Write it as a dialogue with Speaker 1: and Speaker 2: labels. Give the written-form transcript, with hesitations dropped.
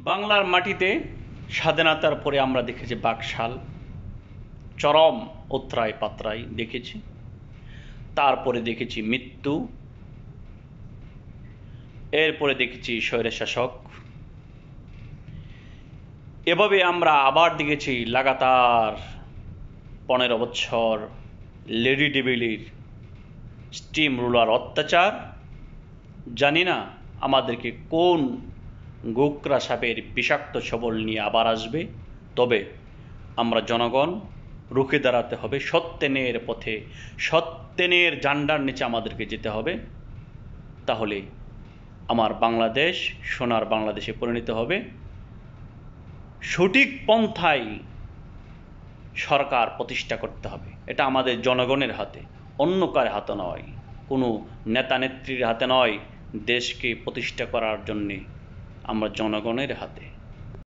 Speaker 1: বাংলার মাটিতে স্বাধীনতার পরে আমরা দেখেছি বাকশাল, চরম উতরাই পাতরাই দেখেছি, তারপরে দেখেছি মৃত্যু, এরপরে দেখেছি স্বৈরশাসক। এভাবে আমরা আবার দেখেছি লাগাতার 15 বছর লেডি ডেভিলির স্টিম রুলার অত্যাচার। জানি না আমাদেরকে কোন গোকরা সাপের বিষাক্ত ছবল নিয়ে আবার আসবে, তবে আমরা জনগণ রুখে দাঁড়াতে হবে। সত্যেনের পথে, সত্যেনের ঝান্ডার নিচে আমাদেরকে যেতে হবে। তাহলে আমার বাংলাদেশ সোনার বাংলাদেশে পরিণত হবে। সঠিক পন্থায় সরকার প্রতিষ্ঠা করতে হবে। এটা আমাদের জনগণের হাতে, অন্য কার হাতে নয়, কোনো নেতা নেত্রীর হাতে নয়। দেশকে প্রতিষ্ঠা করার জন্যে আমরা জনগণের হাতে।